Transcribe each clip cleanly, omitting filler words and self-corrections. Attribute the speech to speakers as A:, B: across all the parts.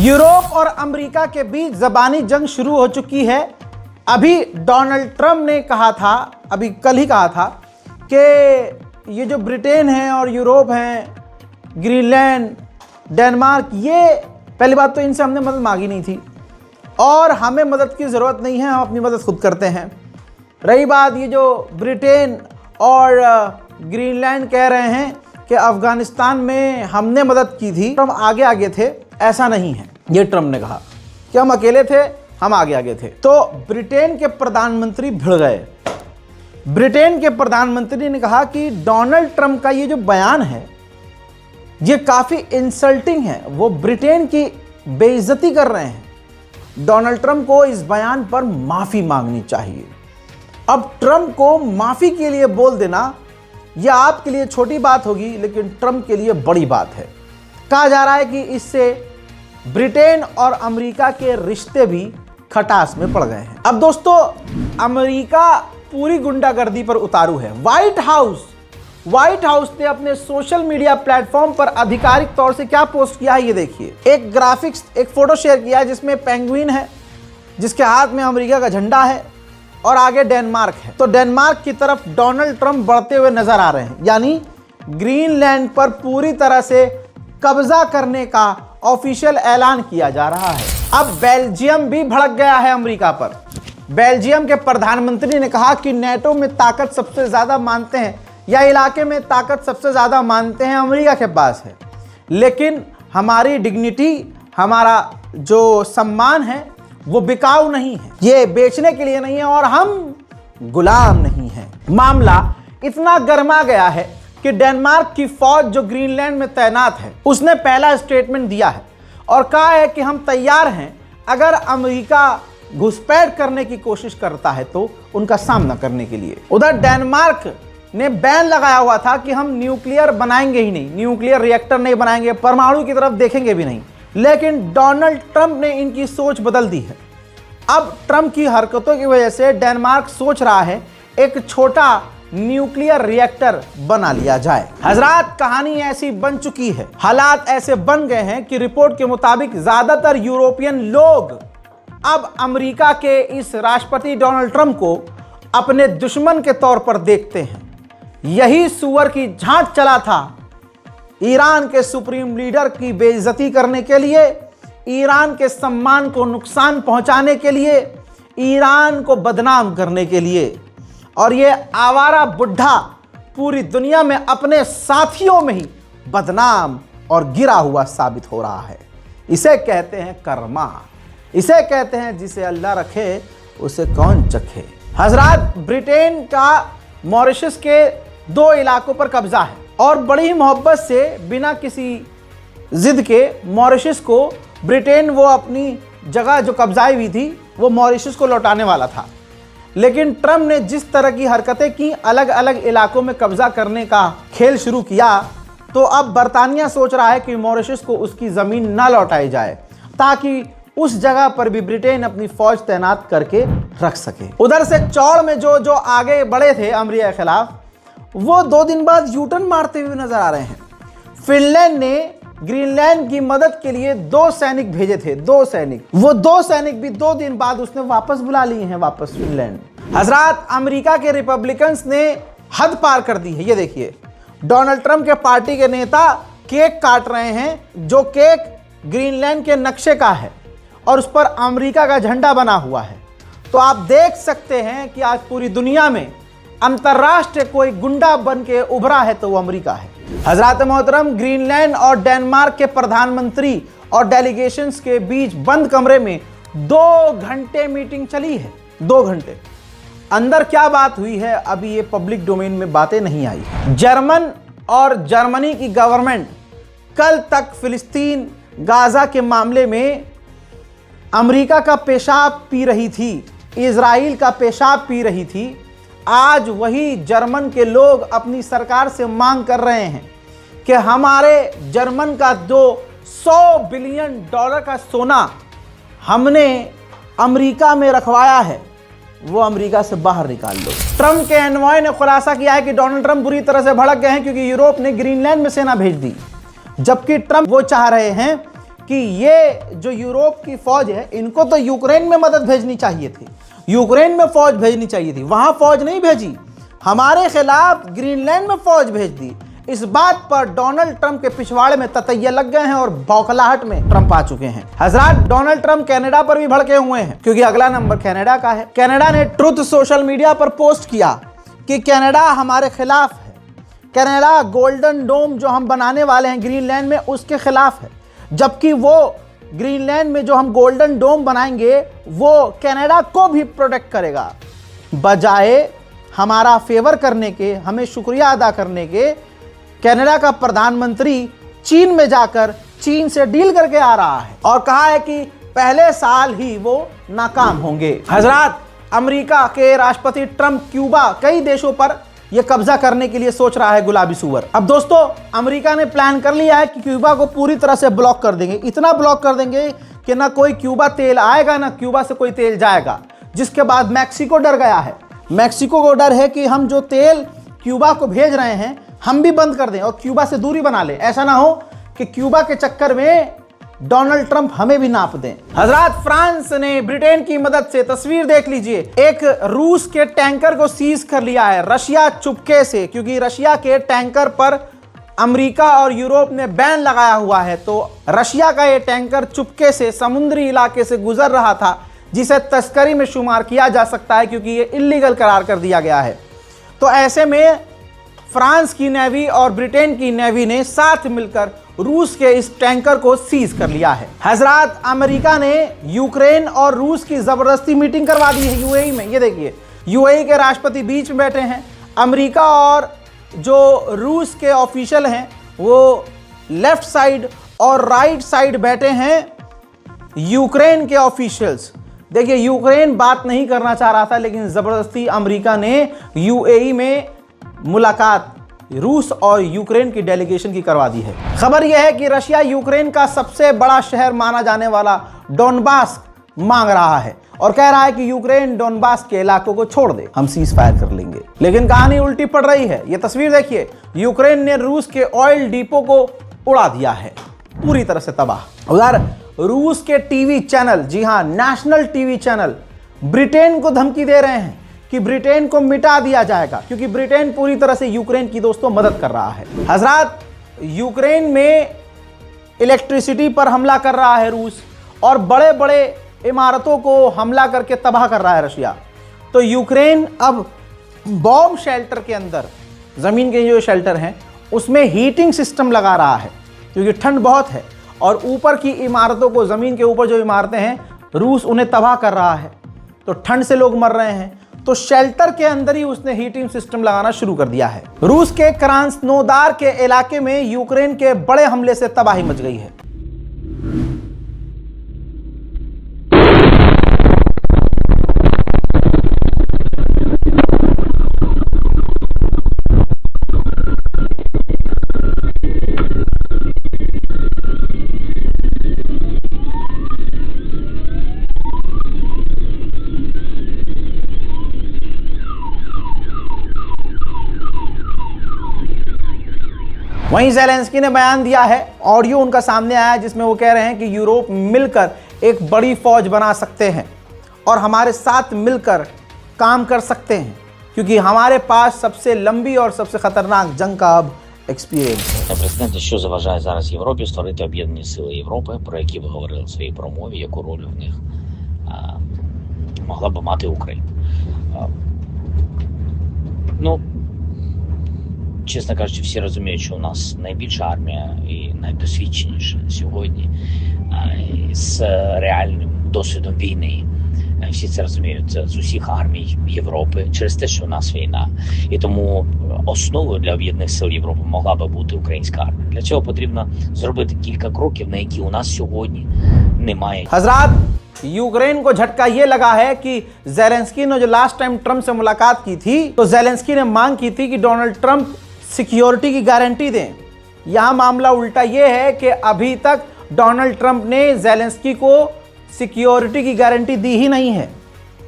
A: Europe और America के बीच ज़बानी जंग शुरू हो चुकी है। अभी डोनाल्ड ट्रंप ने कहा था, अभी कल ही कहा था कि ये जो ब्रिटेन है और यूरोप हैं, ग्रीनलैंड, डेनमार्क, ये पहली बात तो इनसे हमने मदद मांगी नहीं थी और हमें मदद की ज़रूरत नहीं है, हम अपनी मदद खुद करते हैं। रही बात ये जो ब्रिटेन और ग्रीनलैंड कह रहे हैं कि अफ़गानिस्तान में हमने मदद की थी, हम आगे आगे थे, ऐसा नहीं है। ये ट्रंप ने कहा कि हम अकेले थे, हम आगे आगे थे। तो ब्रिटेन के प्रधानमंत्री भिड़ गए। ब्रिटेन के प्रधानमंत्री ने कहा कि डोनाल्ड ट्रंप का ये जो बयान है ये काफ़ी इंसल्टिंग है, वो ब्रिटेन की बेइज्जती कर रहे हैं। डोनाल्ड ट्रंप को इस बयान पर माफ़ी मांगनी चाहिए। अब ट्रंप को माफ़ी के लिए बोल देना यह आपके लिए छोटी बात होगी, लेकिन ट्रंप के लिए बड़ी बात है। कहा जा रहा है कि इससे ब्रिटेन और अमेरिका के रिश्ते भी खटास में पड़ गए हैं। अब दोस्तों, अमेरिका पूरी गुंडागर्दी पर उतारू है। व्हाइट हाउस ने अपने सोशल मीडिया प्लेटफॉर्म पर आधिकारिक तौर से क्या पोस्ट किया है, ये देखिए। एक ग्राफिक्स, एक फोटो शेयर किया है जिसमें पेंगुइन है, जिसके हाथ में अमेरिका का झंडा है और आगे डेनमार्क है। तो डेनमार्क की तरफ डोनाल्ड ट्रंप बढ़ते हुए नजर आ रहे हैं, यानी ग्रीनलैंड पर पूरी तरह से कब्जा करने का ऑफिशियल ऐलान किया जा रहा है। अब बेल्जियम भी भड़क गया है अमेरिका पर। बेल्जियम के प्रधानमंत्री ने कहा कि नेटो में ताकत सबसे ज्यादा मानते हैं या इलाके में ताकत सबसे ज्यादा मानते हैं अमेरिका के पास है, लेकिन हमारी डिग्निटी, हमारा जो सम्मान है वो बिकाऊ नहीं है, ये बेचने के लिए नहीं है और हम गुलाम नहीं हैं। मामला इतना गर्मा गया है कि डेनमार्क की फौज जो ग्रीनलैंड में तैनात है उसने पहला स्टेटमेंट दिया है और कहा है कि हम तैयार हैं अगर अमेरिका घुसपैठ करने की कोशिश करता है तो उनका सामना करने के लिए। उधर डेनमार्क ने बैन लगाया हुआ था कि हम न्यूक्लियर बनाएंगे ही नहीं, न्यूक्लियर रिएक्टर नहीं बनाएंगे, परमाणु की तरफ देखेंगे भी नहीं, लेकिन डोनाल्ड ट्रंप ने इनकी सोच बदल दी है। अब ट्रंप की हरकतों की वजह से डेनमार्क सोच रहा है एक छोटा न्यूक्लियर रिएक्टर बना लिया जाए। हजरात, कहानी ऐसी बन चुकी है, हालात ऐसे बन गए हैं कि रिपोर्ट के मुताबिक ज्यादातर यूरोपियन लोग अब अमेरिका के इस राष्ट्रपति डोनाल्ड ट्रंप को अपने दुश्मन के तौर पर देखते हैं। यही सुअर की झांट चला था ईरान के सुप्रीम लीडर की बेइज्जती करने के लिए, ईरान के सम्मान को नुकसान पहुंचाने के लिए, ईरान को बदनाम करने के लिए। और ये आवारा बुढ़ा पूरी दुनिया में अपने साथियों में ही बदनाम और गिरा हुआ साबित हो रहा है। इसे कहते हैं कर्मा, इसे कहते हैं जिसे अल्लाह रखे उसे कौन चखे। हजरात, ब्रिटेन का मॉरिशस के 2 इलाकों पर कब्जा है और बड़ी ही मोहब्बत से बिना किसी जिद के मॉरिशस को ब्रिटेन वो अपनी जगह जो कब्जाई हुई थी वो मॉरिशस को लौटाने वाला था, लेकिन ट्रंप ने जिस तरह की हरकतें की, अलग अलग इलाकों में कब्जा करने का खेल शुरू किया, तो अब बरतानिया सोच रहा है कि मॉरिशस को उसकी ज़मीन ना लौटाई जाए ताकि उस जगह पर भी ब्रिटेन अपनी फौज तैनात करके रख सके। उधर से चौड़ में जो आगे बढ़े थे अमेरिका के खिलाफ, वो 2 दिन बाद यूटर्न मारते हुए नजर आ रहे हैं। फिनलैंड ने ग्रीनलैंड की मदद के लिए 2 सैनिक भेजे थे, 2 सैनिक, वो 2 सैनिक भी 2 दिन बाद उसने वापस बुला लिए हैं वापस फिनलैंड। हजरात, अमेरिका के रिपब्लिकन्स ने हद पार कर दी है। ये देखिए, डोनाल्ड ट्रंप के पार्टी के नेता केक काट रहे हैं, जो केक ग्रीनलैंड के नक्शे का है और उस पर अमेरिका का झंडा बना हुआ है। तो आप देख सकते हैं कि आज पूरी दुनिया में अंतर्राष्ट्रीय कोई गुंडा बन के उभरा है तो वो अमेरिका है। हजरात मोहतरम, ग्रीनलैंड और डेनमार्क के प्रधानमंत्री और डेलीगेशंस के बीच बंद कमरे में 2 घंटे मीटिंग चली है। 2 घंटे अंदर क्या बात हुई है अभी ये पब्लिक डोमेन में बातें नहीं आई। जर्मन और जर्मनी की गवर्नमेंट कल तक फिलिस्तीन गाजा के मामले में अमेरिका का पेशाब पी रही थी, इजराइल का पेशाब पी रही थी। आज वही जर्मन के लोग अपनी सरकार से मांग कर रहे हैं कि हमारे जर्मन का जो $100 बिलियन का सोना हमने अमेरिका में रखवाया है वो अमेरिका से बाहर निकाल लो। ट्रंप के एनवॉय ने खुलासा किया है कि डोनाल्ड ट्रंप बुरी तरह से भड़क गए हैं क्योंकि यूरोप ने ग्रीनलैंड में सेना भेज दी, जबकि ट्रंप वो चाह रहे हैं कि ये जो यूरोप की फौज है, इनको तो यूक्रेन में मदद भेजनी चाहिए थी, यूक्रेन में फौज भेजनी चाहिए थी, वहां फौज नहीं भेजी, हमारे खिलाफ ग्रीनलैंड में फौज भेज दी। इस बात पर डोनाल्ड ट्रंप के पिछवाड़े में ततैये लग गए हैं और बौखलाहट में ट्रंप आ चुके हैं। हजरात, डोनाल्ड ट्रंप कनाडा पर भी भड़के हुए हैं क्योंकि अगला नंबर कनाडा का है। कनाडा ने ट्रुथ सोशल मीडिया पर पोस्ट किया कि कनाडा हमारे खिलाफ है, कनाडा गोल्डन डोम जो हम बनाने वाले हैं ग्रीनलैंड में उसके खिलाफ है, जबकि वो ग्रीनलैंड में जो हम गोल्डन डोम बनाएंगे वो कनाडा को भी प्रोटेक्ट करेगा। बजाय हमारा फेवर करने के, हमें शुक्रिया अदा करने के, कनाडा का प्रधानमंत्री चीन में जाकर चीन से डील करके आ रहा है और कहा है कि पहले साल ही वो नाकाम होंगे। हजरात, अमेरिका के राष्ट्रपति ट्रंप क्यूबा कई देशों पर यह कब्जा करने के लिए सोच रहा है गुलाबी सुअर। अब दोस्तों, अमेरिका ने प्लान कर लिया है कि क्यूबा को पूरी तरह से ब्लॉक कर देंगे, इतना ब्लॉक कर देंगे कि ना कोई क्यूबा तेल आएगा ना क्यूबा से कोई तेल जाएगा। जिसके बाद मैक्सिको डर गया है, मैक्सिको को डर है कि हम जो तेल क्यूबा को भेज रहे हैं हम भी बंद कर दें और क्यूबा से दूरी बना लें, ऐसा ना हो कि क्यूबा के चक्कर में डोनाल्ड ट्रंप हमें भी नाप दें। हजरात, फ्रांस ने ब्रिटेन की मदद से, तस्वीर देख लीजिए, एक रूस के टैंकर को सीज कर लिया है रशिया चुपके से, क्योंकि रशिया के टैंकर पर अमेरिका और यूरोप ने बैन लगाया हुआ है। तो रशिया का यह टैंकर चुपके से समुद्री इलाके से गुजर रहा था, जिसे तस्करी में शुमार किया जा सकता है क्योंकि ये इल्लीगल करार कर दिया गया है। तो ऐसे में फ्रांस की नेवी और ब्रिटेन की नेवी ने साथ मिलकर रूस के इस टैंकर को सीज कर लिया है। हजरात, अमेरिका ने यूक्रेन और रूस की जबरदस्ती मीटिंग करवा दी है यूएई में। ये देखिए, यूएई के राष्ट्रपति बीच में बैठे हैं, अमेरिका और जो रूस के ऑफिशियल हैं वो लेफ्ट साइड और राइट साइड बैठे हैं यूक्रेन के ऑफिशियल्स। देखिए, यूक्रेन बात नहीं करना चाह रहा था, लेकिन जबरदस्ती अमेरिका ने यूएई में मुलाकात रूस और यूक्रेन की डेलीगेशन की करवा दी है। खबर यह है कि रशिया यूक्रेन का सबसे बड़ा शहर माना जाने वाला डोनबास मांग रहा है और कह रहा है कि यूक्रेन डोनबास के इलाकों को छोड़ दे, हम सीज फायर कर लेंगे। लेकिन कहानी उल्टी पड़ रही है। यह तस्वीर देखिए, यूक्रेन ने रूस के ऑयल डिपो को उड़ा दिया है, पूरी तरह से तबाह। उधर रूस के टीवी चैनल, जी हां, नेशनल टीवी चैनल ब्रिटेन को धमकी दे रहे हैं कि ब्रिटेन को मिटा दिया जाएगा, क्योंकि ब्रिटेन पूरी तरह से यूक्रेन की दोस्तों मदद कर रहा है। हजरात, यूक्रेन में इलेक्ट्रिसिटी पर हमला कर रहा है रूस और बड़े बड़े इमारतों को हमला करके तबाह कर रहा है रशिया। तो यूक्रेन अब बॉम्ब शेल्टर के अंदर, जमीन के जो शेल्टर हैं उसमें हीटिंग सिस्टम लगा रहा है क्योंकि ठंड बहुत है, और ऊपर की इमारतों को, जमीन के ऊपर जो इमारतें हैं, रूस उन्हें तबाह कर रहा है। तो ठंड से लोग मर रहे हैं, तो शेल्टर के अंदर ही उसने हीटिंग सिस्टम लगाना शुरू कर दिया है। रूस के क्रास्नोदार के इलाके में यूक्रेन के बड़े हमले से तबाही मच गई है। वहीं ज़ेलेंस्की ने बयान दिया है, ऑडियो उनका सामने आया जिसमें वो कह रहे हैं कि यूरोप मिलकर एक बड़ी फौज बना सकते हैं और हमारे साथ मिलकर काम कर सकते हैं, क्योंकि हमारे पास सबसे लंबी और सबसे खतरनाक जंग का अब एक्सपीरियंस है।
B: Президенте, що заважає зараз Європі створити об'єднані сили Європи, про які ви говорили в своїй промові, яку роль в них могла б мати Україна? Ну, чесно кажучи, всі розуміють, що у нас найбільша армія і найдосвідченіша сьогодні з реальним досвідом війни. Всі це розуміють з усіх армій Європи через те, що у нас війна. І тому основою для об'єднаних сил Європи могла би бути українська армія. Для цього потрібно зробити кілька кроків, на які у нас сьогодні немає.
A: हजरात, यूक्रेन को झटका ये लगा है कि ज़ेलेंस्की ने जो लास्ट टाइम ट्रंप से मुलाकात की थी, तो ज़ेलेंस्की ने मांग की थी कि डोनाल्ड ट्रंप सिक्योरिटी की गारंटी दें। यहां मामला उल्टा ये है कि अभी तक डोनाल्ड ट्रंप ने ज़ेलेंस्की को सिक्योरिटी की गारंटी दी ही नहीं है,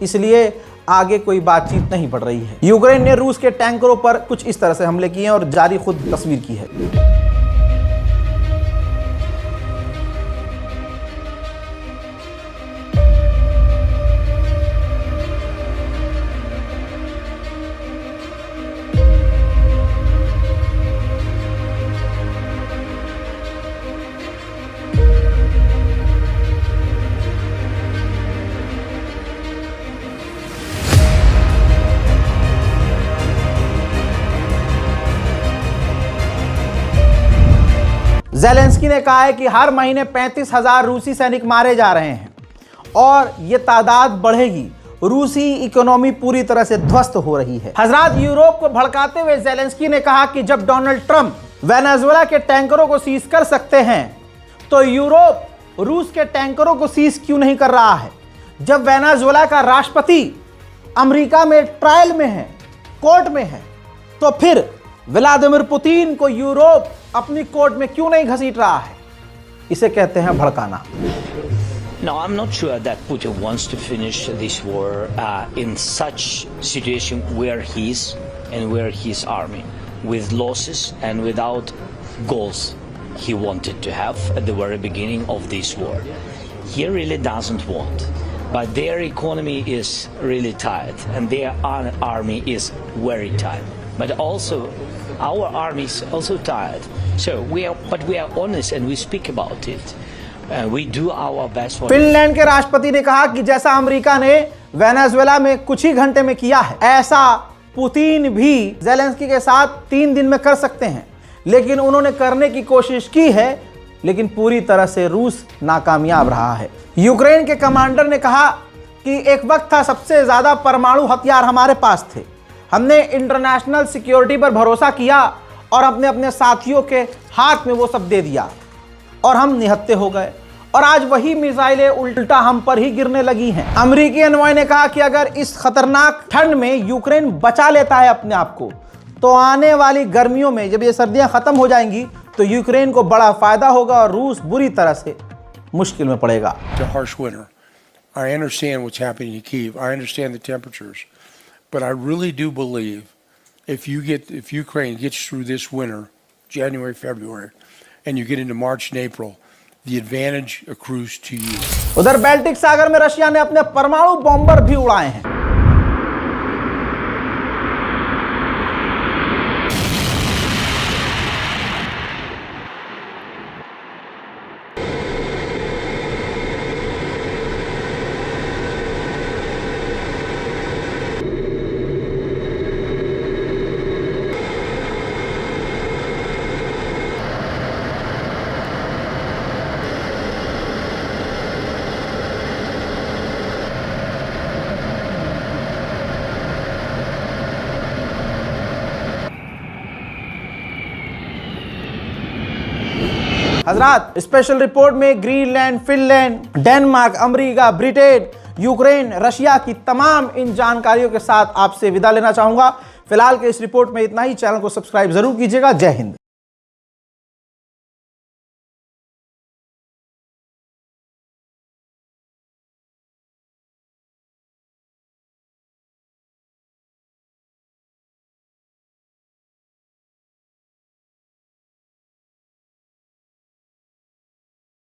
A: इसलिए आगे कोई बातचीत नहीं बढ़ रही है। यूक्रेन ने रूस के टैंकरों पर कुछ इस तरह से हमले किए हैं और जारी खुद तस्वीर की है। ज़ेलेंस्की ने कहा है कि हर महीने 35,000 रूसी सैनिक मारे जा रहे हैं और ये तादाद बढ़ेगी। रूसी इकोनॉमी पूरी तरह से ध्वस्त हो रही है। हजरात, यूरोप को भड़काते हुए ज़ेलेंस्की ने कहा कि जब डोनाल्ड ट्रंप वेनेजुएला के टैंकरों को सीज कर सकते हैं तो यूरोप रूस के टैंकरों को सीज क्यों नहीं कर रहा है। जब वेनेजुएला का राष्ट्रपति अमेरिका में ट्रायल में है, कोर्ट में है, तो फिर व्लादिमीर पुतिन को यूरोप अपनी कोर्ट में क्यों नहीं घसीट रहा है। इसे कहते हैं भड़काना।
B: No, I'm not sure that Putin wants to finish this war in such situation where he is and where his army, with losses and without goals he wanted to have at the very beginning of this war. He really doesn't want, but their economy is really tired and their army is very tired. But also our army is also tired. So we are honest and we speak about it. We do our best for
A: Finland के राष्ट्रपति ने कहा कि जैसा America ने Venezuela में कुछ ही घंटे में किया है, ऐसा पुतिन भी ज़ेलेंस्की के साथ 3 दिन में कर सकते हैं। लेकिन उन्होंने करने की कोशिश की है, लेकिन पूरी तरह से रूस नाकामयाब रहा है। यूक्रेन के कमांडर ने कहा कि एक वक्त था सबसे ज्यादा परमाणु हथियार हमारे पास थे, हमने इंटरनेशनल सिक्योरिटी पर भरोसा किया और अपने साथियों के हाथ में वो सब दे दिया और हम निहत्थे हो गए, और आज वही मिसाइलें उल्टा हम पर ही गिरने लगी हैं। अमेरिकी एनवॉय ने कहा कि अगर इस खतरनाक ठंड में यूक्रेन बचा लेता है अपने आप को, तो आने वाली गर्मियों में जब ये सर्दियां खत्म हो जाएंगी तो यूक्रेन को बड़ा फायदा होगा और रूस बुरी तरह से मुश्किल में पड़ेगा।
C: I understand what's happening in Kyiv. I understand the temperatures, but I really do believe if Ukraine gets through this winter, January, February, and you get into March and April, the advantage accrues to you.
A: उधर Baltic सागर में Russia ने अपने परमाणु bomber भी उड़ाए हैं। हजरात, special report में Greenland, Finland, Denmark, America, Britain, Ukraine, Russia की तमाम इन जानकारियों के साथ आपसे विदा लेना चाहूंगा। फिलहाल के इस रिपोर्ट में इतना ही। चैनल को सब्सक्राइब जरूर कीजिएगा। जय हिंद।